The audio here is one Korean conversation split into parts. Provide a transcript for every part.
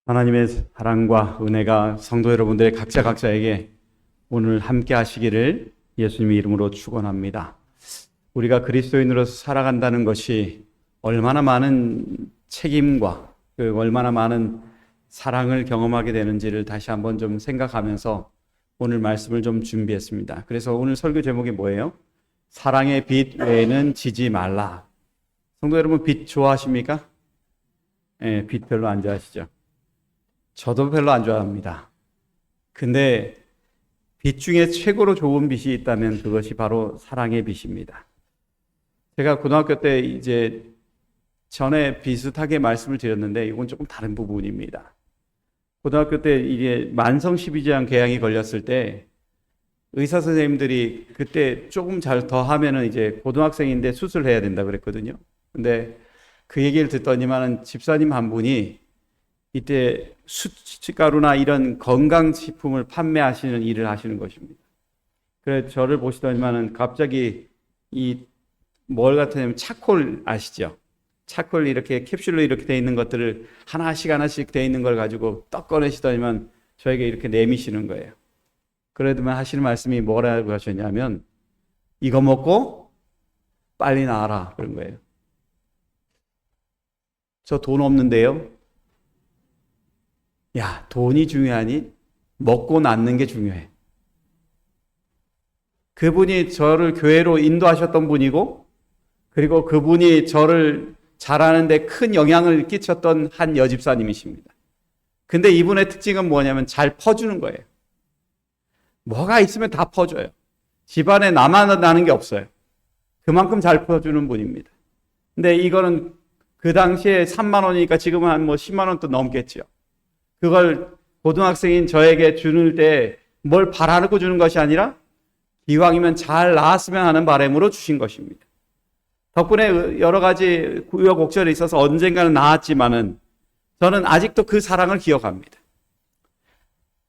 하나님의 사랑과 은혜가 성도 여러분들의 각자에게 오늘 함께 하시기를 예수님의 이름으로 축원합니다. 우리가 그리스도인으로서 살아간다는 것이 얼마나 많은 책임과 얼마나 많은 사랑을 경험하게 되는지를 다시 한번 좀 생각하면서 오늘 말씀을 좀 준비했습니다. 그래서 오늘 설교 제목이 뭐예요? 사랑의 빛 외에는 지지 말라. 성도 여러분, 빛 좋아하십니까? 네, 빛 별로 안 좋아하시죠? 저도 별로 안 좋아합니다. 근데 빛 중에 최고로 좋은 빛이 있다면 그것이 바로 사랑의 빛입니다. 제가 고등학교 때 이제 전에 비슷하게 말씀을 드렸는데 이건 조금 다른 부분입니다. 고등학교 때 이게 만성 12지장 궤양이 걸렸을 때 의사 선생님들이 그때 조금 잘 더 하면은 이제 고등학생인데 수술해야 된다 그랬거든요. 근데 그 얘기를 듣더니만은 집사님 한 분이 이때 수치가루나 이런 건강식품을 판매하시는 일을 하시는 것입니다. 그래서 저를 보시더니만은 갑자기 이 뭘 같으냐면 차콜 아시죠? 차콜 이렇게 캡슐로 이렇게 돼 있는 것들을 하나씩 돼 있는 걸 가지고 떡 꺼내시더니만 저에게 이렇게 내미시는 거예요. 그러더만 하시는 말씀이 뭐라고 하셨냐면 이거 먹고 빨리 나아라 그런 거예요. 저 돈 없는데요. 야, 돈이 중요하니 먹고 낫는 게 중요해. 그분이 저를 교회로 인도하셨던 분이고, 그리고 그분이 저를 자라는데 큰 영향을 끼쳤던 한 여집사님이십니다. 근데 이분의 특징은 뭐냐면 잘 퍼주는 거예요. 뭐가 있으면 다 퍼줘요. 집안에 나만 나는 게 없어요. 그만큼 잘 퍼주는 분입니다. 근데 이거는 그 당시에 3만 원이니까 지금은 한 10만 원도 넘겠죠. 그걸 고등학생인 저에게 주는 때 뭘 바라고 주는 것이 아니라 기왕이면 잘 나았으면 하는 바람으로 주신 것입니다. 덕분에 여러 가지 우여곡절이 있어서 언젠가는 나았지만은 저는 아직도 그 사랑을 기억합니다.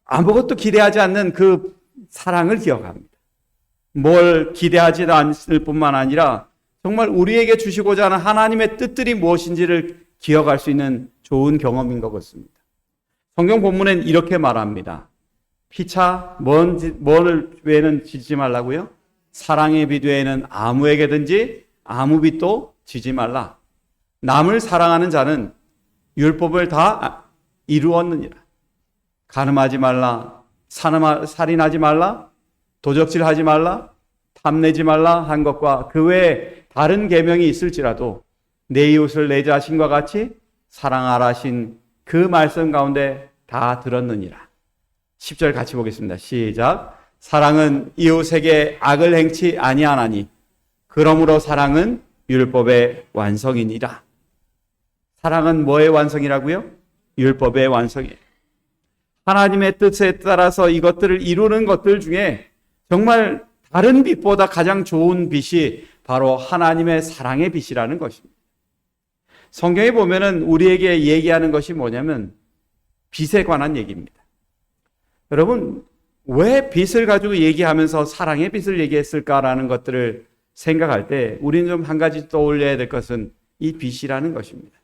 아무것도 기대하지 않는 그 사랑을 기억합니다. 뭘 기대하지도 않을 뿐만 아니라 정말 우리에게 주시고자 하는 하나님의 뜻들이 무엇인지를 기억할 수 있는 좋은 경험인 것 같습니다. 성경 본문엔 이렇게 말합니다. 피차 뭘 외에는 지지 말라고요? 사랑의 빛 외에는 아무에게든지 아무 빛도 지지 말라. 남을 사랑하는 자는 율법을 다 이루었느니라. 간음하지 말라, 살인하지 말라, 도적질하지 말라, 탐내지 말라 한 것과 그 외에 다른 계명이 있을지라도 내 이웃을 내 자신과 같이 사랑하라 하신 그 말씀 가운데 다 들었느니라. 10절 같이 보겠습니다. 시작. 사랑은 이웃에게 악을 행치 아니하나니 그러므로 사랑은 율법의 완성이니라. 사랑은 뭐의 완성이라고요? 율법의 완성이에요. 하나님의 뜻에 따라서 이것들을 이루는 것들 중에 정말 다른 빛보다 가장 좋은 빛이 바로 하나님의 사랑의 빛이라는 것입니다. 성경에 보면은 우리에게 얘기하는 것이 뭐냐면 빛에 관한 얘기입니다. 여러분, 왜 빛을 가지고 얘기하면서 사랑의 빛을 얘기했을까라는 것들을 생각할 때 우리는 좀 한 가지 떠올려야 될 것은 이 빛이라는 것입니다.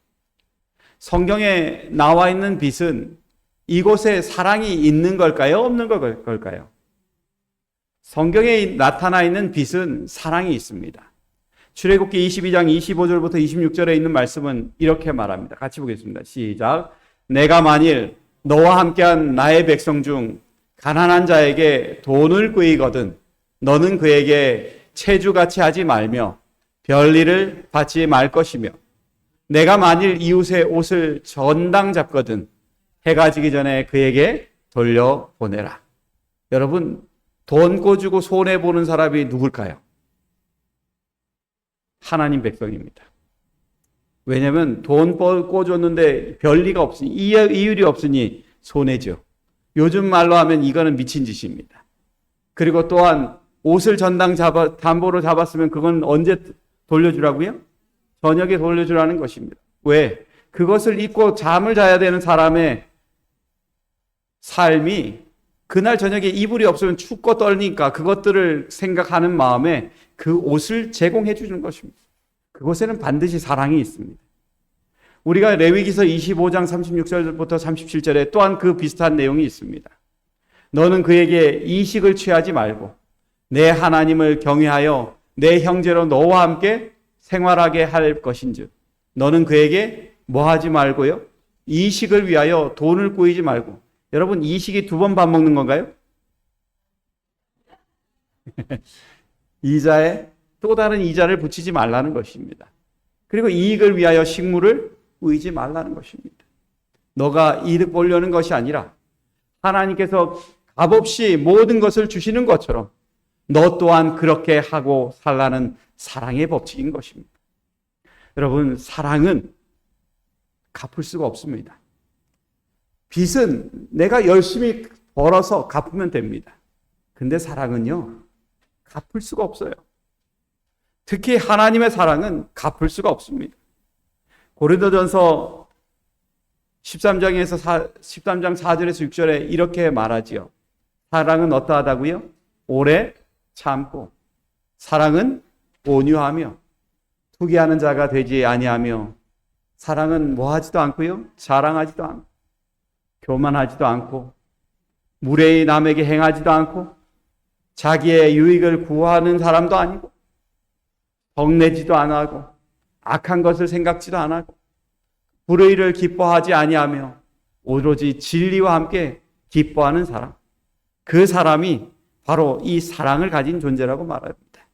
성경에 나와 있는 빛은 이곳에 사랑이 있는 걸까요? 없는 걸까요? 성경에 나타나 있는 빛은 사랑이 있습니다. 출애굽기 22장 25절부터 26절에 있는 말씀은 이렇게 말합니다. 같이 보겠습니다. 시작. 내가 만일 너와 함께한 나의 백성 중 가난한 자에게 돈을 끄이거든 너는 그에게 체주같이 하지 말며 별일을 받지 말 것이며 내가 만일 이웃의 옷을 전당 잡거든 해가 지기 전에 그에게 돌려보내라. 여러분, 돈 꿔주고 손해보는 사람이 누굴까요? 하나님 백성입니다. 왜냐하면 돈 꿔줬는데 별리가 없으니 이율이 없으니 손해죠. 요즘 말로 하면 이거는 미친 짓입니다. 그리고 또한 옷을 담보로 잡았으면 그건 언제 돌려주라고요? 저녁에 돌려주라는 것입니다. 왜? 그것을 입고 잠을 자야 되는 사람의 삶이 그날 저녁에 이불이 없으면 춥고 떨리니까 그것들을 생각하는 마음에 그 옷을 제공해 주는 것입니다. 그곳에는 반드시 사랑이 있습니다. 우리가 레위기서 25장 36절부터 37절에 또한 그 비슷한 내용이 있습니다. 너는 그에게 이식을 취하지 말고 내 하나님을 경외하여 내 형제로 너와 함께 생활하게 할 것인즉 너는 그에게 뭐 하지 말고요? 이식을 위하여 돈을 꾸이지 말고. 여러분, 이식이 2번 밥 먹는 건가요? 이자에 또 다른 이자를 붙이지 말라는 것입니다. 그리고 이익을 위하여 식물을 꾸이지 말라는 것입니다. 너가 이득 보려는 것이 아니라 하나님께서 값없이 모든 것을 주시는 것처럼 너 또한 그렇게 하고 살라는 사랑의 법칙인 것입니다. 여러분, 사랑은 갚을 수가 없습니다. 빚은 내가 열심히 벌어서 갚으면 됩니다. 근데 사랑은요, 갚을 수가 없어요. 특히 하나님의 사랑은 갚을 수가 없습니다. 고린도전서 13장 4절에서 6절에 이렇게 말하지요. 사랑은 어떠하다고요? 오래 참고, 사랑은 온유하며 투기하는 자가 되지 아니하며, 사랑은 뭐 하지도 않고요, 자랑하지도 않고 교만하지도 않고 무례히 남에게 행하지도 않고 자기의 유익을 구하는 사람도 아니고 덕내지도 안 하고 악한 것을 생각지도 안 하고 불의를 기뻐하지 아니하며 오로지 진리와 함께 기뻐하는 사람, 그 사람이 바로 이 사랑을 가진 존재라고 말합니다.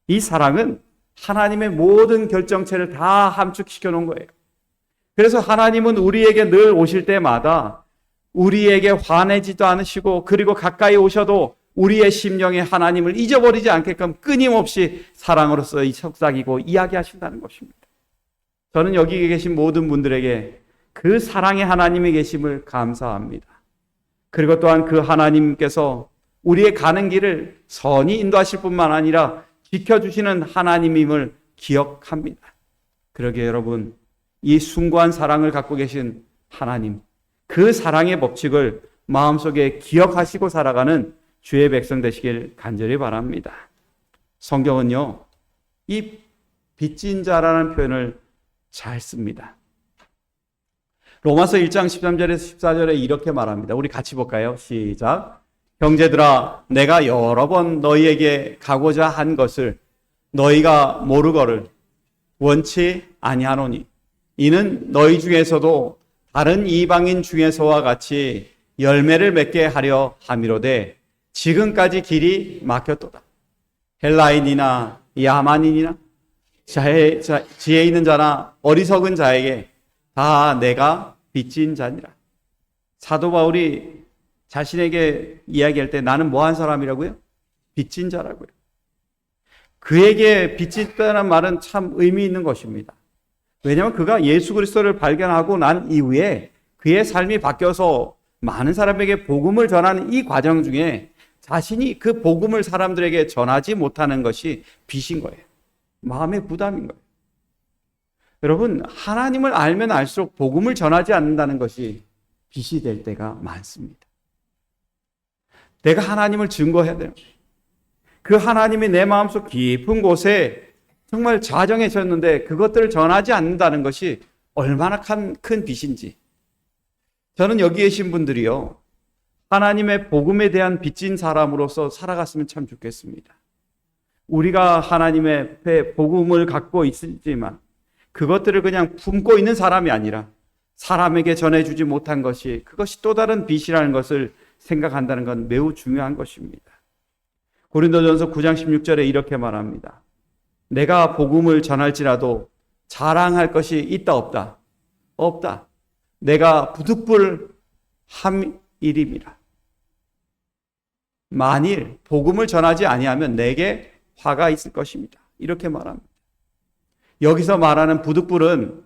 이 사랑은 하나님의 모든 결정체를 다 함축시켜 놓은 거예요. 그래서 하나님은 우리에게 늘 오실 때마다 우리에게 화내지도 않으시고, 그리고 가까이 오셔도 우리의 심령에 하나님을 잊어버리지 않게끔 끊임없이 사랑으로서 속삭이고 이야기하신다는 것입니다. 저는 여기 계신 모든 분들에게 그 사랑의 하나님이 계심을 감사합니다. 그리고 또한 그 하나님께서 우리의 가는 길을 선히 인도하실 뿐만 아니라 지켜주시는 하나님임을 기억합니다. 그러게 여러분, 이 숭고한 사랑을 갖고 계신 하나님, 그 사랑의 법칙을 마음속에 기억하시고 살아가는 주의 백성 되시길 간절히 바랍니다. 성경은요, 이 빚진 자라는 표현을 잘 씁니다. 로마서 1장 13절에서 14절에 이렇게 말합니다. 우리 같이 볼까요? 시작. 형제들아, 내가 여러 번 너희에게 가고자 한 것을 너희가 모르거를 원치 아니하노니 이는 너희 중에서도 다른 이방인 중에서와 같이 열매를 맺게 하려 함이로되 지금까지 길이 막혔도다. 헬라인이나 야만인이나 지혜 있는 자나 어리석은 자에게 다 내가 빚진 자니라. 사도 바울이 자신에게 이야기할 때 나는 뭐한 사람이라고요? 빚진 자라고요. 그에게 빚진다는 말은 참 의미 있는 것입니다. 왜냐하면 그가 예수 그리스도를 발견하고 난 이후에 그의 삶이 바뀌어서 많은 사람에게 복음을 전하는 이 과정 중에 자신이 그 복음을 사람들에게 전하지 못하는 것이 빚인 거예요. 마음의 부담인 거예요. 여러분, 하나님을 알면 알수록 복음을 전하지 않는다는 것이 빚이 될 때가 많습니다. 내가 하나님을 증거해야 돼요. 그 하나님이 내 마음속 깊은 곳에 정말 자정해졌는데 그것들을 전하지 않는다는 것이 얼마나 큰 빚인지. 저는 여기 계신 분들이요, 하나님의 복음에 대한 빚진 사람으로서 살아갔으면 참 좋겠습니다. 우리가 하나님의 복음을 갖고 있지만 그것들을 그냥 품고 있는 사람이 아니라 사람에게 전해주지 못한 것이, 그것이 또 다른 빚이라는 것을 생각한다는 건 매우 중요한 것입니다. 고린도전서 9장 16절에 이렇게 말합니다. 내가 복음을 전할지라도 자랑할 것이 있다 없다? 없다. 내가 부득불 함이림이라. 만일 복음을 전하지 아니하면 내게 화가 있을 것입니다. 이렇게 말합니다. 여기서 말하는 부득불은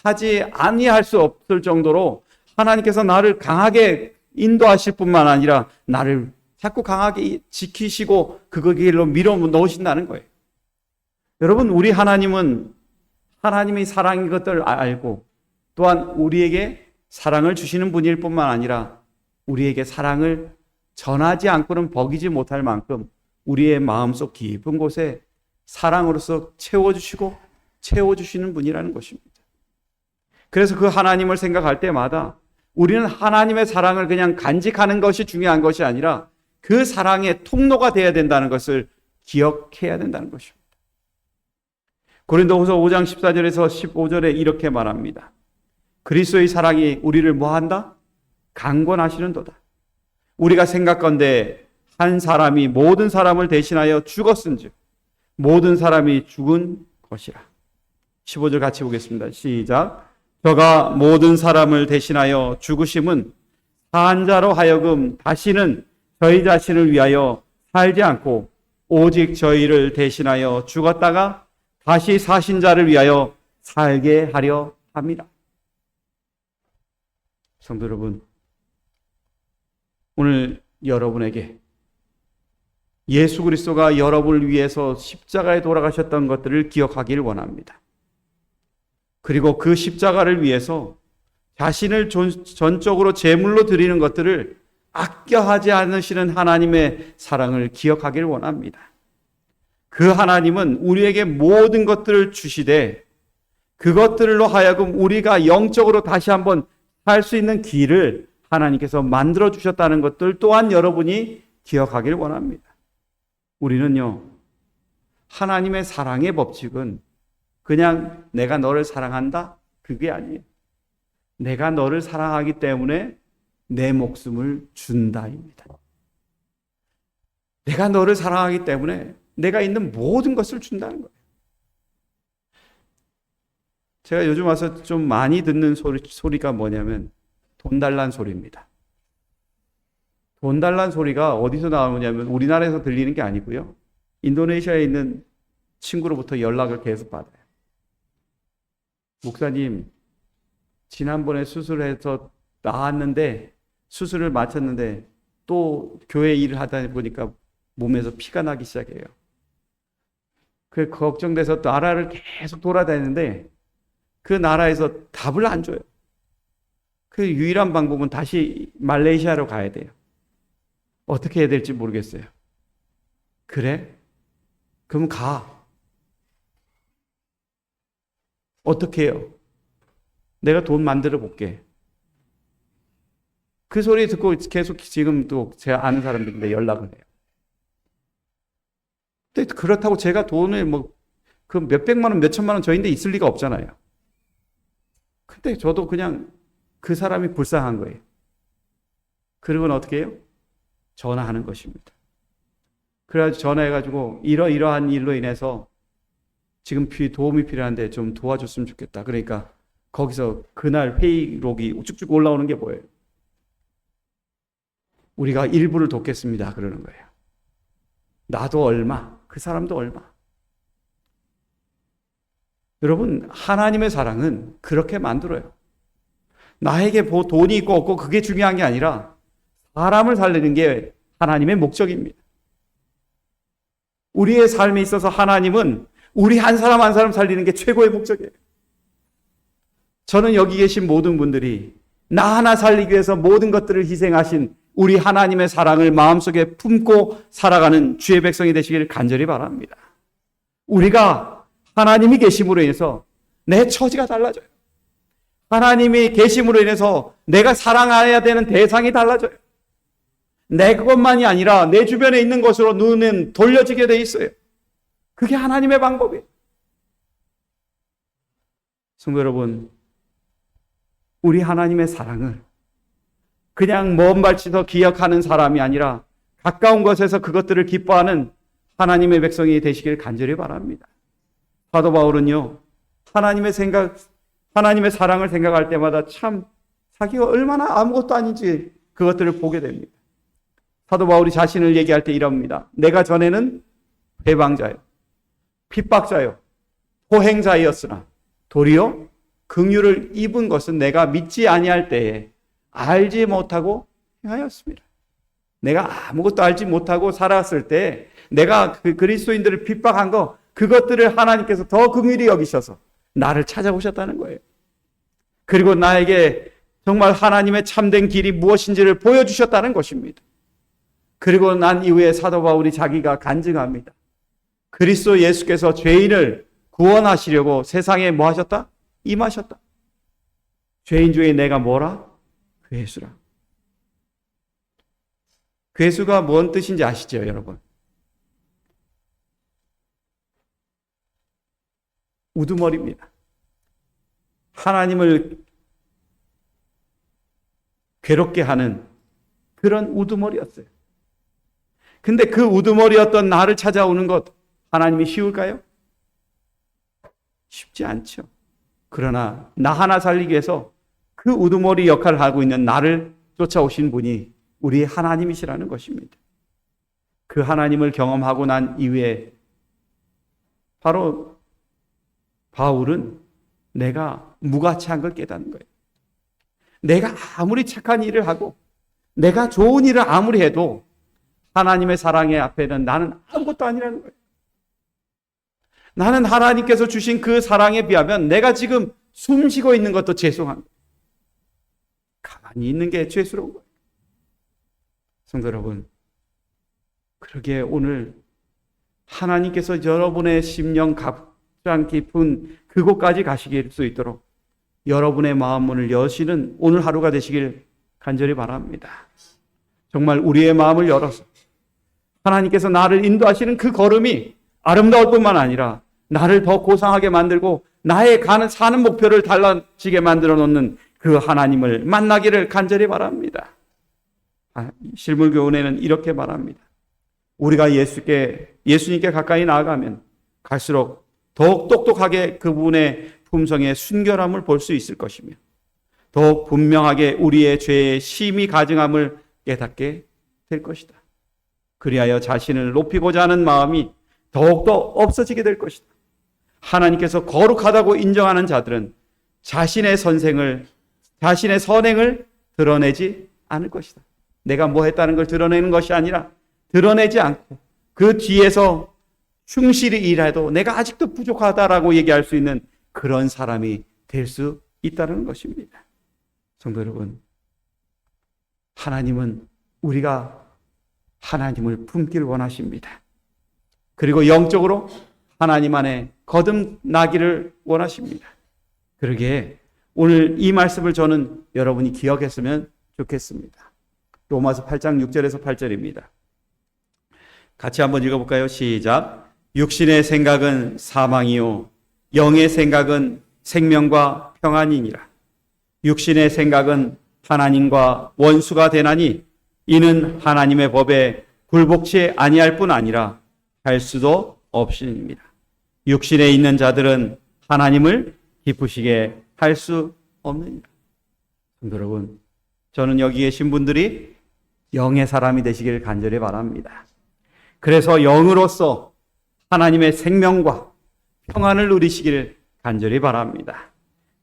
하지 아니할 수 없을 정도로 하나님께서 나를 강하게 인도하실 뿐만 아니라 나를 자꾸 강하게 지키시고 그 길로 밀어 넣으신다는 거예요. 여러분, 우리 하나님은 하나님의 사랑인 것들을 알고 또한 우리에게 사랑을 주시는 분일 뿐만 아니라 우리에게 사랑을 전하지 않고는 버기지 못할 만큼 우리의 마음속 깊은 곳에 사랑으로서 채워주시고 채워주시는 분이라는 것입니다. 그래서 그 하나님을 생각할 때마다 우리는 하나님의 사랑을 그냥 간직하는 것이 중요한 것이 아니라 그 사랑의 통로가 되어야 된다는 것을 기억해야 된다는 것입니다. 고린도후서 5장 14절에서 15절에 이렇게 말합니다. 그리스도의 사랑이 우리를 뭐한다? 강권하시는도다. 우리가 생각건대 한 사람이 모든 사람을 대신하여 죽었은즉 모든 사람이 죽은 것이라. 15절 같이 보겠습니다. 시작. 저가 모든 사람을 대신하여 죽으심은 산 자로 하여금 다시는 저희 자신을 위하여 살지 않고 오직 저희를 대신하여 죽었다가 다시 사신 자를 위하여 살게 하려 합니다. 성도 여러분, 오늘 여러분에게 예수 그리스도가 여러분을 위해서 십자가에 돌아가셨던 것들을 기억하기를 원합니다. 그리고 그 십자가를 위해서 자신을 전적으로 제물로 드리는 것들을 아껴 하지 않으시는 하나님의 사랑을 기억하기를 원합니다. 그 하나님은 우리에게 모든 것들을 주시되 그것들로 하여금 우리가 영적으로 다시 한번 살 수 있는 길을 하나님께서 만들어 주셨다는 것들 또한 여러분이 기억하기를 원합니다. 우리는요, 하나님의 사랑의 법칙은 그냥 내가 너를 사랑한다? 그게 아니에요. 내가 너를 사랑하기 때문에 내 목숨을 준다입니다. 내가 너를 사랑하기 때문에 내가 있는 모든 것을 준다는 거예요. 제가 요즘 와서 좀 많이 듣는 소리가 뭐냐면 돈 달란 소리입니다. 돈 달란 소리가 어디서 나오냐면 우리나라에서 들리는 게 아니고요. 인도네시아에 있는 친구로부터 연락을 계속 받아요. 목사님, 지난번에 수술해서 나았는데 수술을 마쳤는데 또 교회 일을 하다 보니까 몸에서 피가 나기 시작해요. 그 걱정돼서 나라를 계속 돌아다니는데 그 나라에서 답을 안 줘요. 그 유일한 방법은 다시 말레이시아로 가야 돼요. 어떻게 해야 될지 모르겠어요. 그래? 그럼 가. 어떻게 해요? 내가 돈 만들어 볼게. 그 소리 듣고 계속 지금 또 제가 아는 사람들인데 연락을 해요. 근데 그렇다고 제가 돈을 그 몇백만 원, 몇천만 원 저인데 있을 리가 없잖아요. 근데 저도 그냥 그 사람이 불쌍한 거예요. 그리고는 어떻게 해요? 전화하는 것입니다. 그래가지고 전화해가지고 이러이러한 일로 인해서 지금 도움이 필요한데 좀 도와줬으면 좋겠다. 그러니까 거기서 그날 회의록이 쭉쭉 올라오는 게 뭐예요? 우리가 일부를 돕겠습니다. 그러는 거예요. 나도 얼마, 그 사람도 얼마. 여러분, 하나님의 사랑은 그렇게 만들어요. 나에게 돈이 있고 없고 그게 중요한 게 아니라 사람을 살리는 게 하나님의 목적입니다. 우리의 삶에 있어서 하나님은 우리 한 사람 한 사람 살리는 게 최고의 목적이에요. 저는 여기 계신 모든 분들이 나 하나 살리기 위해서 모든 것들을 희생하신 우리 하나님의 사랑을 마음속에 품고 살아가는 주의 백성이 되시기를 간절히 바랍니다. 우리가 하나님이 계심으로 인해서 내 처지가 달라져요. 하나님이 계심으로 인해서 내가 사랑해야 되는 대상이 달라져요. 내 그것만이 아니라 내 주변에 있는 것으로 눈은 돌려지게 돼 있어요. 그게 하나님의 방법이에요. 성도 여러분, 우리 하나님의 사랑을 그냥 먼 발치서 기억하는 사람이 아니라 가까운 곳에서 그것들을 기뻐하는 하나님의 백성이 되시길 간절히 바랍니다. 사도 바울은요, 하나님의 사랑을 생각할 때마다 참 자기가 얼마나 아무것도 아닌지 그것들을 보게 됩니다. 사도 바울이 자신을 얘기할 때 이럽니다. 내가 전에는 배방자요, 핍박자요, 포행자이었으나 도리어 긍휼을 입은 것은 내가 믿지 아니할 때에 알지 못하고 행하였습니다. 내가 아무것도 알지 못하고 살았을 때 내가 그 그리스도인들을 핍박한 거 그것들을 하나님께서 더 긍휼히 여기셔서 나를 찾아오셨다는 거예요. 그리고 나에게 정말 하나님의 참된 길이 무엇인지를 보여주셨다는 것입니다. 그리고 난 이후에 사도 바울이 자기가 간증합니다. 그리스도 예수께서 죄인을 구원하시려고 세상에 뭐 하셨다? 임하셨다. 죄인 중에 내가 뭐라? 괴수라. 괴수가 뭔 뜻인지 아시죠, 여러분? 우두머리입니다. 하나님을 괴롭게 하는 그런 우두머리였어요. 근데 그 우두머리였던 나를 찾아오는 것 하나님이 쉬울까요? 쉽지 않죠. 그러나 나 하나 살리기 위해서 그 우두머리 역할을 하고 있는 나를 쫓아오신 분이 우리 하나님이시라는 것입니다. 그 하나님을 경험하고 난 이후에 바로 바울은 내가 무가치한 걸 깨닫는 거예요. 내가 아무리 착한 일을 하고 내가 좋은 일을 아무리 해도 하나님의 사랑의 앞에는 나는 아무것도 아니라는 거예요. 나는 하나님께서 주신 그 사랑에 비하면 내가 지금 숨 쉬고 있는 것도 죄송한 거예요. 가만히 있는 게 죄스러운 거예요. 성도 여러분, 그러기에 오늘 하나님께서 여러분의 심령 가장 깊은 그곳까지 가시길 수 있도록 여러분의 마음 문을 여시는 오늘 하루가 되시길 간절히 바랍니다. 정말 우리의 마음을 열어서 하나님께서 나를 인도하시는 그 걸음이 아름다울 뿐만 아니라 나를 더 고상하게 만들고 나의 사는 목표를 달라지게 만들어 놓는 그 하나님을 만나기를 간절히 바랍니다. 실물교훈에는 이렇게 말합니다. 우리가 예수님께 가까이 나아가면 갈수록 더욱 똑똑하게 그분의 품성의 순결함을 볼 수 있을 것이며 더욱 분명하게 우리의 죄의 심히 가증함을 깨닫게 될 것이다. 그리하여 자신을 높이고자 하는 마음이 더욱더 없어지게 될 것이다. 하나님께서 거룩하다고 인정하는 자들은 자신의 선행을 드러내지 않을 것이다. 내가 뭐 했다는 걸 드러내는 것이 아니라 드러내지 않고 그 뒤에서 충실히 일해도 내가 아직도 부족하다라고 얘기할 수 있는 그런 사람이 될 수 있다는 것입니다. 성도 여러분, 하나님은 우리가 하나님을 품길 원하십니다. 그리고 영적으로 하나님 안에 거듭나기를 원하십니다. 그러기에 오늘 이 말씀을 저는 여러분이 기억했으면 좋겠습니다. 로마서 8장 6절에서 8절입니다. 같이 한번 읽어볼까요? 시작. 육신의 생각은 사망이요 영의 생각은 생명과 평안이니라. 육신의 생각은 하나님과 원수가 되나니 이는 하나님의 법에 굴복치 아니할 뿐 아니라 할 수도 없으니라. 육신에 있는 자들은 하나님을 기쁘시게 할 수 없느니라. 성도 여러분, 저는 여기 계신 분들이 영의 사람이 되시길 간절히 바랍니다. 그래서 영으로서 하나님의 생명과 평안을 누리시기를 간절히 바랍니다.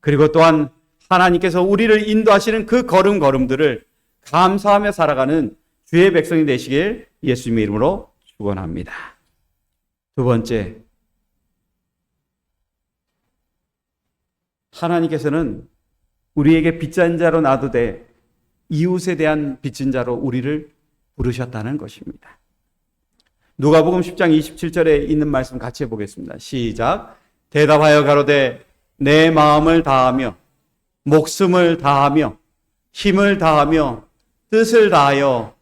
그리고 또한 하나님께서 우리를 인도하시는 그 걸음걸음들을 감사하며 살아가는 주의 백성이 되시길 예수님의 이름으로 축원합니다. 두 번째, 하나님께서는 우리에게 빚진 자로 놔두되 이웃에 대한 빚진 자로 우리를 부르셨다는 것입니다. 누가복음 10장 27절에 있는 말씀 같이 해보겠습니다. 시작. 대답하여 가로되 내 마음을 다하며 목숨을 다하며 힘을 다하며 뜻을 다하여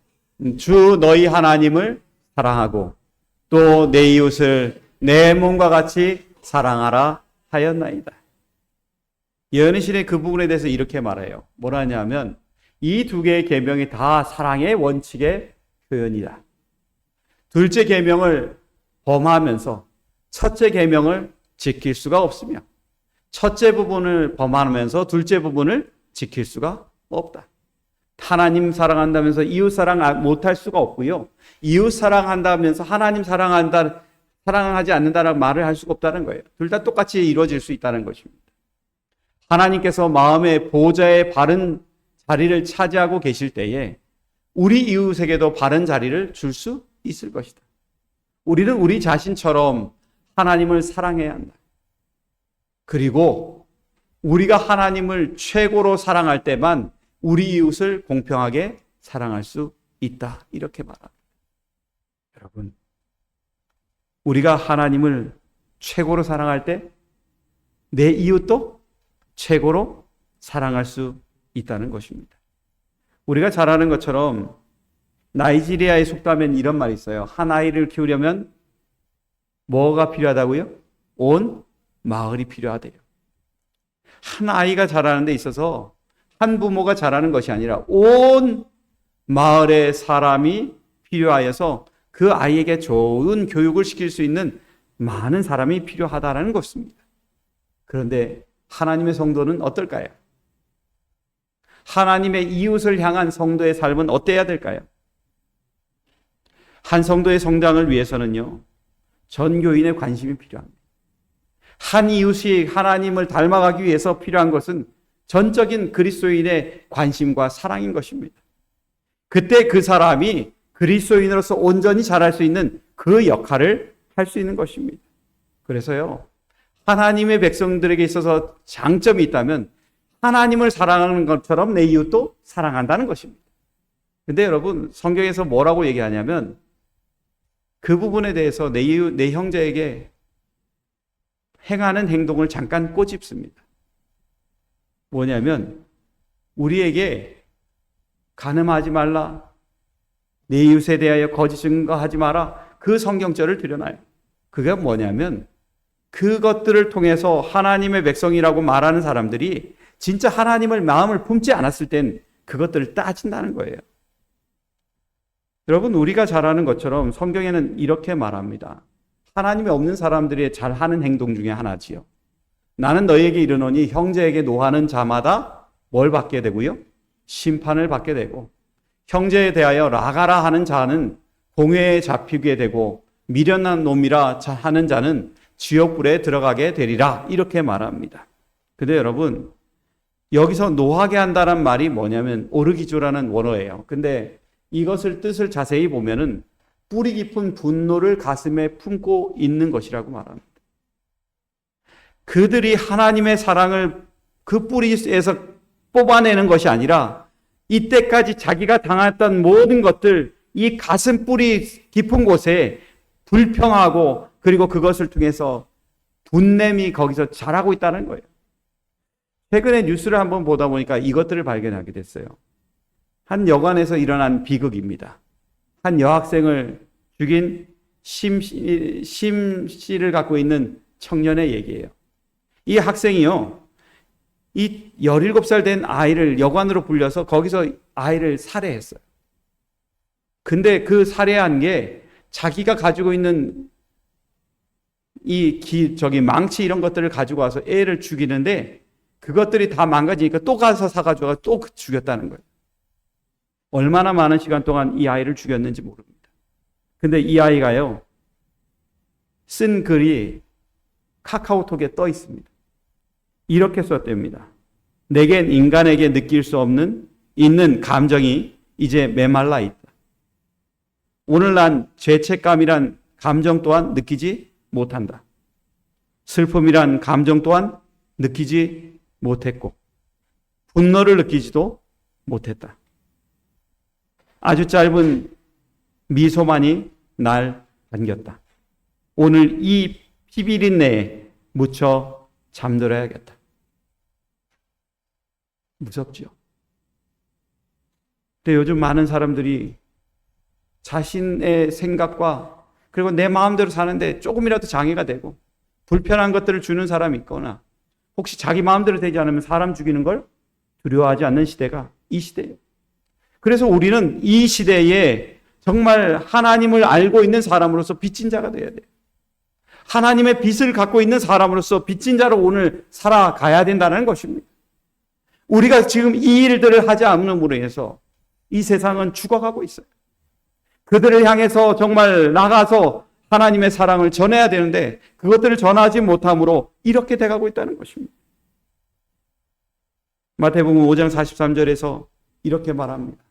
주 너희 하나님을 사랑하고 또 내 이웃을 내 몸과 같이 사랑하라 하였나이다. 예언의 그 부분에 대해서 이렇게 말해요. 뭐라냐면 이 두 개의 계명이 다 사랑의 원칙의 표현이다. 둘째 계명을 범하면서 첫째 계명을 지킬 수가 없으며 첫째 부분을 범하면서 둘째 부분을 지킬 수가 없다. 하나님 사랑한다면서 이웃 사랑 못할 수가 없고요. 이웃 사랑한다면서 하나님 사랑하지 않는다는 말을 할 수가 없다는 거예요. 둘 다 똑같이 이루어질 수 있다는 것입니다. 하나님께서 마음의 보좌의 바른 자리를 차지하고 계실 때에 우리 이웃에게도 바른 자리를 줄 수 있을 것이다. 우리는 우리 자신처럼 하나님을 사랑해야 한다. 그리고 우리가 하나님을 최고로 사랑할 때만 우리 이웃을 공평하게 사랑할 수 있다. 이렇게 말합니다. 여러분, 우리가 하나님을 최고로 사랑할 때 내 이웃도 최고로 사랑할 수 있다는 것입니다. 우리가 잘 아는 것처럼 나이지리아의 속담엔 이런 말이 있어요. 한 아이를 키우려면 뭐가 필요하다고요? 온 마을이 필요하대요. 한 아이가 자라는 데 있어서 한 부모가 자라는 것이 아니라 온 마을의 사람이 필요하여서 그 아이에게 좋은 교육을 시킬 수 있는 많은 사람이 필요하다는 것입니다. 그런데 하나님의 성도는 어떨까요? 하나님의 이웃을 향한 성도의 삶은 어때야 될까요? 한 성도의 성장을 위해서는요, 전 교인의 관심이 필요합니다. 한 이웃이 하나님을 닮아가기 위해서 필요한 것은 전적인 그리스도인의 관심과 사랑인 것입니다. 그때 그 사람이 그리스도인으로서 온전히 자랄 수 있는 그 역할을 할 수 있는 것입니다. 그래서요, 하나님의 백성들에게 있어서 장점이 있다면 하나님을 사랑하는 것처럼 내 이웃도 사랑한다는 것입니다. 근데 여러분, 성경에서 뭐라고 얘기하냐면 그 부분에 대해서 내 이웃, 내 형제에게 행하는 행동을 잠깐 꼬집습니다. 뭐냐면 우리에게 간음하지 말라, 내 이웃에 대하여 거짓 증거하지 마라, 그 성경절을 드러나요. 그게 뭐냐면 그것들을 통해서 하나님의 백성이라고 말하는 사람들이 진짜 하나님을 마음을 품지 않았을 땐 그것들을 따진다는 거예요. 여러분, 우리가 잘 아는 것처럼 성경에는 이렇게 말합니다. 하나님이 없는 사람들이 잘하는 행동 중에 하나지요. 나는 너희에게 이르노니 형제에게 노하는 자마다 뭘 받게 되고요? 심판을 받게 되고, 형제에 대하여 라가라 하는 자는 공회에 잡히게 되고, 미련한 놈이라 하는 자는 지옥불에 들어가게 되리라, 이렇게 말합니다. 근데 여러분, 여기서 노하게 한다는 말이 뭐냐면 오르기조라는 원어예요. 근데 이것을 뜻을 자세히 보면은 뿌리 깊은 분노를 가슴에 품고 있는 것이라고 말합니다. 그들이 하나님의 사랑을 그 뿌리에서 뽑아내는 것이 아니라 이때까지 자기가 당했던 모든 것들, 이 가슴 뿌리 깊은 곳에 불평하고 그리고 그것을 통해서 분냄이 거기서 자라고 있다는 거예요. 최근에 뉴스를 한번 보다 보니까 이것들을 발견하게 됐어요. 한 여관에서 일어난 비극입니다. 한 여학생을 죽인 심 씨를 갖고 있는 청년의 얘기예요. 이 학생이요, 이 17살 된 아이를 여관으로 불려서 거기서 아이를 살해했어요. 근데 그 살해한 게 자기가 가지고 있는 망치 이런 것들을 가지고 와서 애를 죽이는데 그것들이 다 망가지니까 또 가서 사가지고 또 죽였다는 거예요. 얼마나 많은 시간 동안 이 아이를 죽였는지 모릅니다. 근데 이 아이가요, 쓴 글이 카카오톡에 떠 있습니다. 이렇게 썼답니다. 내겐 인간에게 느낄 수 없는 있는 감정이 이제 메말라 있다. 오늘 난 죄책감이란 감정 또한 느끼지 못한다. 슬픔이란 감정 또한 느끼지 못했고 분노를 느끼지도 못했다. 아주 짧은 미소만이 날 반겼다. 오늘 이 피비린 내에 묻혀 잠들어야겠다. 무섭죠? 근데 요즘 많은 사람들이 자신의 생각과 그리고 내 마음대로 사는데 조금이라도 장애가 되고 불편한 것들을 주는 사람이 있거나 혹시 자기 마음대로 되지 않으면 사람 죽이는 걸 두려워하지 않는 시대가 이 시대예요. 그래서 우리는 이 시대에 정말 하나님을 알고 있는 사람으로서 빚진 자가 되어야 돼요. 하나님의 빛을 갖고 있는 사람으로서 빚진 자로 오늘 살아가야 된다는 것입니다. 우리가 지금 이 일들을 하지 않음으로 해서 이 세상은 죽어가고 있어요. 그들을 향해서 정말 나가서 하나님의 사랑을 전해야 되는데 그것들을 전하지 못함으로 이렇게 돼가고 있다는 것입니다. 마태복음 5장 43절에서 이렇게 말합니다.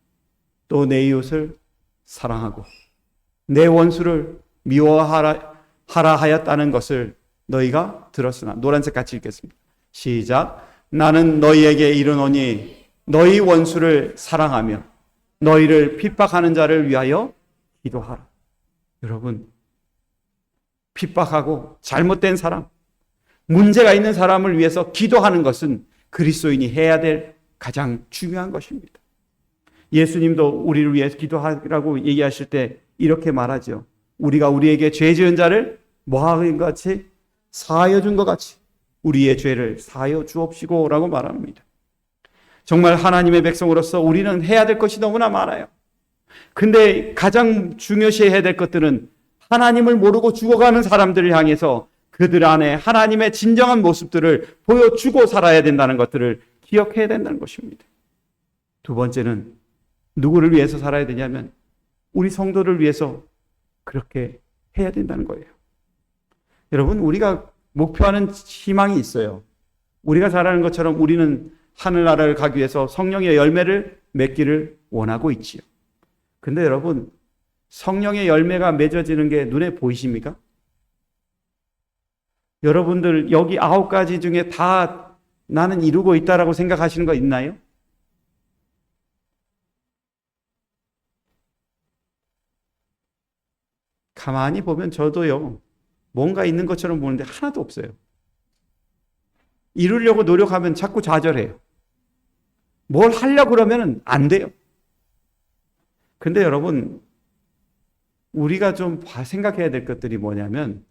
또 내 이웃을 사랑하고 내 원수를 미워하라 하였다는 것을 너희가 들었으나. 노란색 같이 읽겠습니다. 시작. 나는 너희에게 이르노니 너희 원수를 사랑하며 너희를 핍박하는 자를 위하여 기도하라. 여러분, 핍박하고 잘못된 사람, 문제가 있는 사람을 위해서 기도하는 것은 그리스도인이 해야 될 가장 중요한 것입니다. 예수님도 우리를 위해서 기도하라고 얘기하실 때 이렇게 말하죠. 우리가 우리에게 죄 지은 자를 뭐하는 것 같이? 사하여 준 것 같이 우리의 죄를 사하여 주옵시고 라고 말합니다. 정말 하나님의 백성으로서 우리는 해야 될 것이 너무나 많아요. 근데 가장 중요시해야 될 것들은 하나님을 모르고 죽어가는 사람들을 향해서 그들 안에 하나님의 진정한 모습들을 보여주고 살아야 된다는 것들을 기억해야 된다는 것입니다. 두 번째는 누구를 위해서 살아야 되냐면 우리 성도를 위해서 그렇게 해야 된다는 거예요. 여러분, 우리가 목표하는 희망이 있어요. 우리가 잘 아는 것처럼 우리는 하늘나라를 가기 위해서 성령의 열매를 맺기를 원하고 있지요. 근데 여러분, 성령의 열매가 맺어지는 게 눈에 보이십니까? 여러분들 여기 9가지 중에 다 나는 이루고 있다라고 생각하시는 거 있나요? 가만히 보면 저도요, 뭔가 있는 것처럼 보는데 하나도 없어요. 이루려고 노력하면 자꾸 좌절해요. 뭘 하려고 그러면 안 돼요. 근데 여러분, 우리가 좀 생각해야 될 것들이 뭐냐면,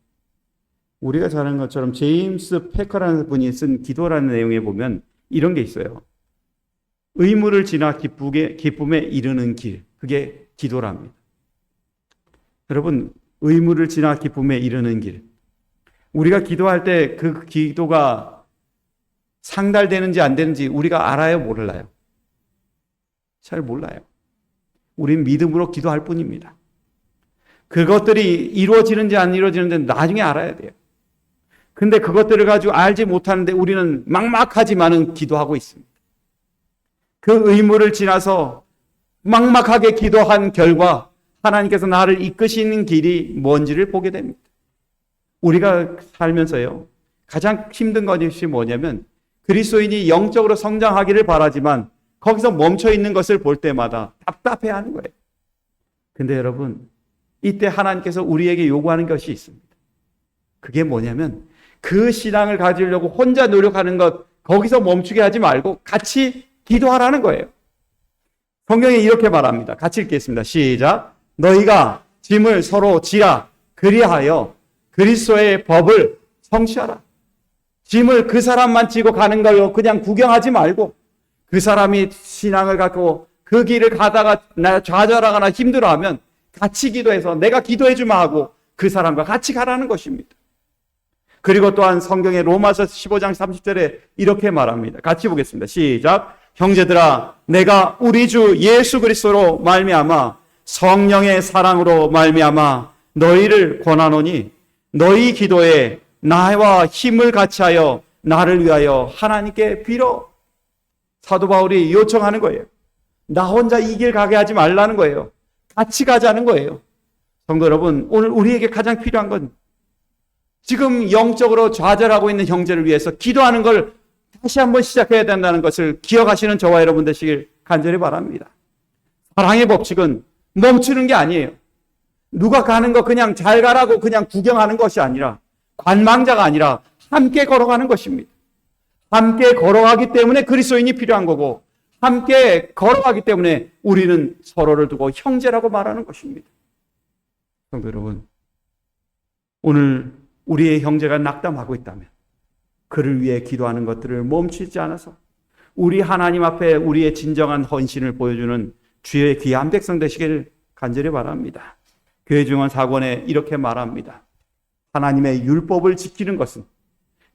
우리가 잘 아는 것처럼 제임스 패커라는 분이 쓴 기도라는 내용에 보면 이런 게 있어요. 의무를 지나 기쁨에 이르는 길, 그게 기도랍니다. 여러분, 의무를 지나 기쁨에 이르는 길. 우리가 기도할 때 그 기도가 상달되는지 안 되는지 우리가 알아요, 몰라요? 잘 몰라요. 우린 믿음으로 기도할 뿐입니다. 그것들이 이루어지는지 안 이루어지는지 나중에 알아야 돼요. 근데 그것들을 가지고 알지 못하는데 우리는 막막하지만은 기도하고 있습니다. 그 의무를 지나서 막막하게 기도한 결과 하나님께서 나를 이끄시는 길이 뭔지를 보게 됩니다. 우리가 살면서요, 가장 힘든 것이 뭐냐면 그리스도인이 영적으로 성장하기를 바라지만 거기서 멈춰 있는 것을 볼 때마다 답답해하는 거예요. 근데 여러분, 이때 하나님께서 우리에게 요구하는 것이 있습니다. 그게 뭐냐면 그 신앙을 가지려고 혼자 노력하는 것, 거기서 멈추게 하지 말고 같이 기도하라는 거예요. 성경에 이렇게 말합니다. 같이 읽겠습니다. 시작. 너희가 짐을 서로 지라. 그리하여 그리스도의 법을 성취하라. 짐을 그 사람만 지고 가는 걸로 그냥 구경하지 말고 그 사람이 신앙을 갖고 그 길을 가다가 좌절하거나 힘들어하면 같이 기도해서 내가 기도해주마 하고 그 사람과 같이 가라는 것입니다. 그리고 또한 성경의 로마서 15장 30절에 이렇게 말합니다. 같이 보겠습니다. 시작. 형제들아, 내가 우리 주 예수 그리스도로 말미암아 성령의 사랑으로 말미암아 너희를 권하노니 너희 기도에 나와 힘을 같이하여 나를 위하여 하나님께 빌어. 사도 바울이 요청하는 거예요. 나 혼자 이 길 가게 하지 말라는 거예요. 같이 가자는 거예요. 성도 여러분, 오늘 우리에게 가장 필요한 건 지금 영적으로 좌절하고 있는 형제를 위해서 기도하는 걸 다시 한번 시작해야 된다는 것을 기억하시는 저와 여러분 되시길 간절히 바랍니다. 사랑의 법칙은 멈추는 게 아니에요. 누가 가는 거 그냥 잘 가라고 그냥 구경하는 것이 아니라 관망자가 아니라 함께 걸어가는 것입니다. 함께 걸어가기 때문에 그리스도인이 필요한 거고 함께 걸어가기 때문에 우리는 서로를 두고 형제라고 말하는 것입니다. 성도 여러분, 오늘 우리의 형제가 낙담하고 있다면 그를 위해 기도하는 것들을 멈추지 않아서 우리 하나님 앞에 우리의 진정한 헌신을 보여주는 주의 귀한 백성 되시길 간절히 바랍니다. 교회 중원 4권에 이렇게 말합니다. 하나님의 율법을 지키는 것은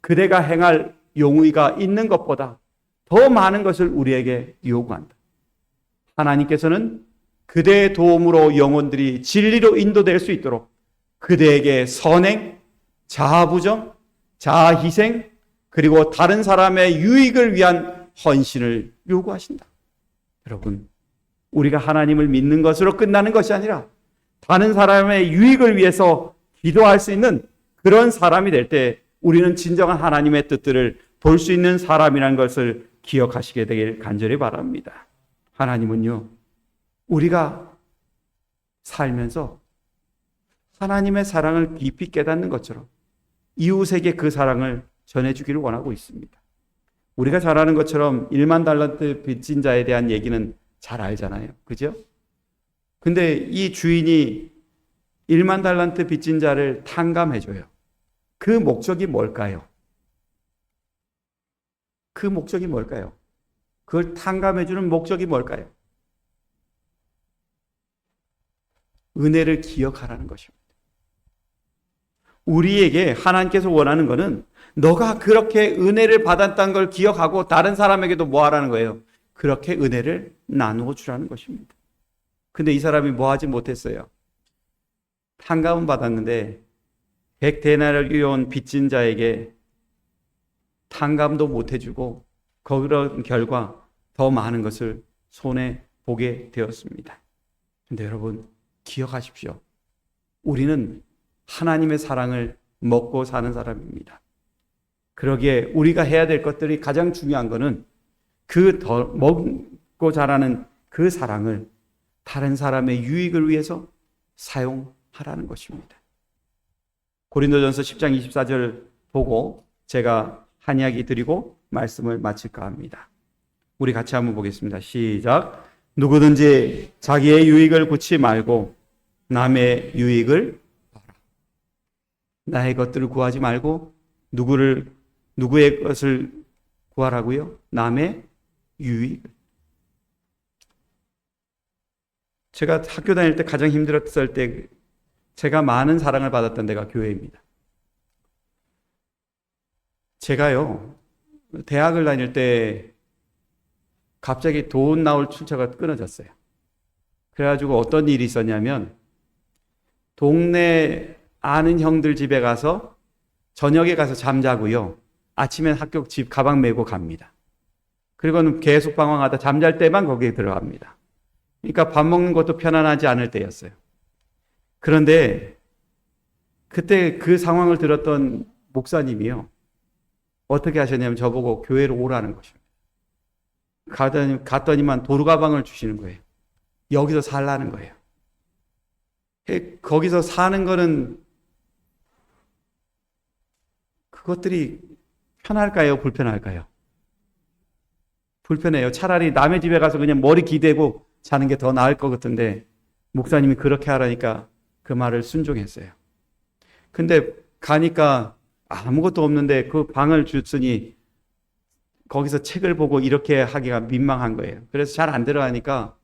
그대가 행할 용의가 있는 것보다 더 많은 것을 우리에게 요구한다. 하나님께서는 그대의 도움으로 영혼들이 진리로 인도될 수 있도록 그대에게 선행, 자아부정, 자아희생, 그리고 다른 사람의 유익을 위한 헌신을 요구하신다. 여러분, 우리가 하나님을 믿는 것으로 끝나는 것이 아니라 다른 사람의 유익을 위해서 기도할 수 있는 그런 사람이 될 때 우리는 진정한 하나님의 뜻들을 볼 수 있는 사람이라는 것을 기억하시게 되길 간절히 바랍니다. 하나님은요, 우리가 살면서 하나님의 사랑을 깊이 깨닫는 것처럼 이웃에게 그 사랑을 전해주기를 원하고 있습니다. 우리가 잘 아는 것처럼 1만 달란트 빚진 자에 대한 얘기는 잘 알잖아요. 그죠? 근데 이 주인이 1만 달란트 빚진 자를 탕감해줘요. 그 목적이 뭘까요? 그 목적이 뭘까요? 그걸 탕감해주는 목적이 뭘까요? 은혜를 기억하라는 것입니다. 우리에게 하나님께서 원하는 것은 너가 그렇게 은혜를 받았다는 걸 기억하고 다른 사람에게도 뭐 하라는 거예요? 그렇게 은혜를 나누어 주라는 것입니다. 근데 이 사람이 뭐 하지 못했어요? 탕감은 받았는데 100데나리온 빚진 자에게 탕감도 못 해주고 그런 결과 더 많은 것을 손해 보게 되었습니다. 근데 여러분 기억하십시오. 우리는 하나님의 사랑을 먹고 사는 사람입니다. 그러기에 우리가 해야 될 것들이 가장 중요한 것은 그 더 먹고 자라는 그 사랑을 다른 사람의 유익을 위해서 사용하라는 것입니다. 고린도전서 10장 24절 보고 제가 한 이야기 드리고 말씀을 마칠까 합니다. 우리 같이 한번 보겠습니다. 시작. 누구든지 자기의 유익을 구치 말고 남의 유익을 봐라. 나의 것들을 구하지 말고 누구의 것을 구하라고요? 남의 유익을. 제가 학교 다닐 때 가장 힘들었을 때 제가 많은 사랑을 받았던 데가 교회입니다. 제가요, 대학을 다닐 때 갑자기 돈 나올 출처가 끊어졌어요. 그래가지고 어떤 일이 있었냐면 동네 아는 형들 집에 가서 저녁에 가서 잠자고요. 아침엔 학교 집 가방 메고 갑니다. 그리고는 계속 방황하다 잠잘 때만 거기에 들어갑니다. 그러니까 밥 먹는 것도 편안하지 않을 때였어요. 그런데 그때 그 상황을 들었던 목사님이요. 어떻게 하셨냐면 저보고 교회로 오라는 것입니다. 갔더니만 도루가방을 주시는 거예요. 여기서 살라는 거예요. 거기서 사는 거는 그것들이 편할까요? 불편할까요? 불편해요. 차라리 남의 집에 가서 그냥 머리 기대고 자는 게 더 나을 것 같은데 목사님이 그렇게 하라니까 그 말을 순종했어요. 근데 가니까 아무것도 없는데 그 방을 줬으니 거기서 책을 보고 이렇게 하기가 민망한 거예요. 그래서 잘 안 들어가니까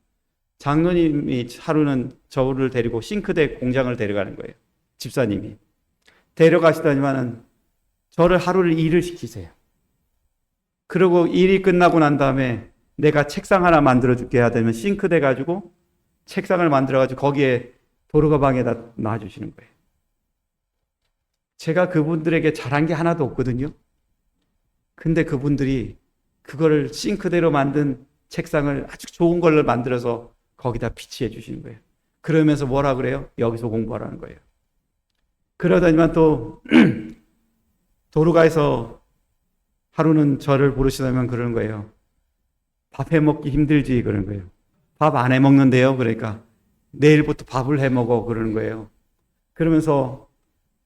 장로님이 하루는 저를 데리고 싱크대 공장을 데려가는 거예요. 집사님이. 데려가시더니만은 저를 하루를 일을 시키세요. 그리고 일이 끝나고 난 다음에 내가 책상 하나 만들어줄게 하다면 싱크대 가지고 책상을 만들어가지고 거기에 도루가방에다 놔주시는 거예요. 제가 그분들에게 잘한 게 하나도 없거든요. 근데 그분들이 그거를 싱크대로 만든 책상을 아주 좋은 걸로 만들어서 거기다 비치해 주시는 거예요. 그러면서 뭐라 그래요? 여기서 공부하라는 거예요. 그러더니만 또 도루가에서 하루는 저를 부르시다면 그러는 거예요. 밥 해먹기 힘들지 그러는 거예요. 밥 안 해먹는데요. 그러니까 내일부터 밥을 해먹어 그러는 거예요. 그러면서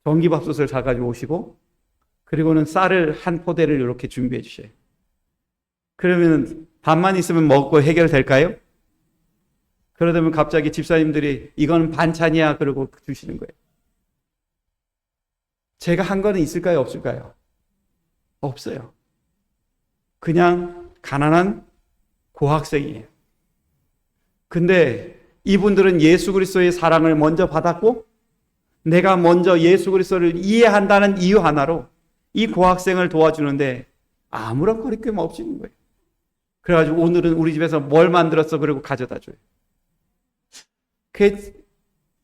전기밥솥을 사가지고 오시고 그리고는 쌀을 한 포대를 이렇게 준비해 주셔요. 그러면 밥만 있으면 먹고 해결될까요? 그러다면 갑자기 집사님들이 이건 반찬이야 그러고 주시는 거예요. 제가 한 거는 있을까요? 없을까요? 없어요. 그냥 가난한 고학생이에요. 근데 이분들은 예수 그리스도의 사랑을 먼저 받았고 내가 먼저 예수 그리스도를 이해한다는 이유 하나로 이 고학생을 도와주는데 아무런 거리낌 없이 있는 거예요. 그래가지고 오늘은 우리 집에서 뭘 만들었어 그러고 가져다 줘요.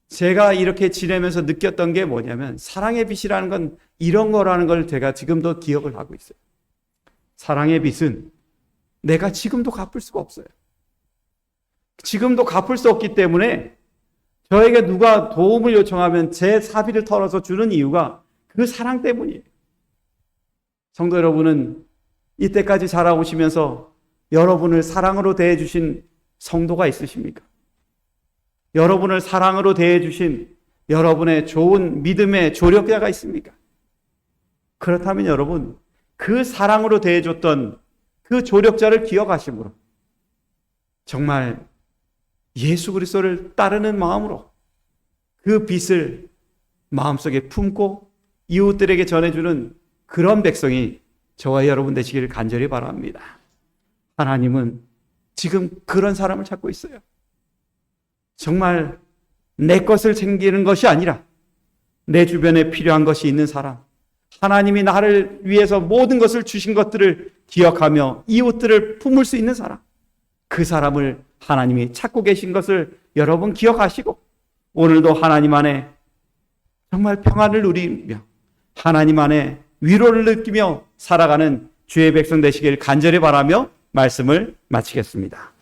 제가 이렇게 지내면서 느꼈던 게 뭐냐면 사랑의 빛이라는 건 이런 거라는 걸 제가 지금도 기억을 하고 있어요. 사랑의 빛은 내가 지금도 갚을 수가 없어요. 지금도 갚을 수 없기 때문에 저에게 누가 도움을 요청하면 제 사비를 털어서 주는 이유가 그 사랑 때문이에요. 성도 여러분은 이때까지 자라오시면서 여러분을 사랑으로 대해주신 성도가 있으십니까? 여러분을 사랑으로 대해주신 여러분의 좋은 믿음의 조력자가 있습니까? 그렇다면 여러분, 그 사랑으로 대해줬던 그 조력자를 기억하심으로 정말 예수 그리스도를 따르는 마음으로 그 빛을 마음속에 품고 이웃들에게 전해주는 그런 백성이 저와 여러분 되시기를 간절히 바랍니다. 하나님은 지금 그런 사람을 찾고 있어요. 정말 내 것을 챙기는 것이 아니라 내 주변에 필요한 것이 있는 사람, 하나님이 나를 위해서 모든 것을 주신 것들을 기억하며 이웃들을 품을 수 있는 사람, 그 사람을 하나님이 찾고 계신 것을 여러분 기억하시고 오늘도 하나님 안에 정말 평안을 누리며 하나님 안에 위로를 느끼며 살아가는 주의 백성 되시길 간절히 바라며 말씀을 마치겠습니다.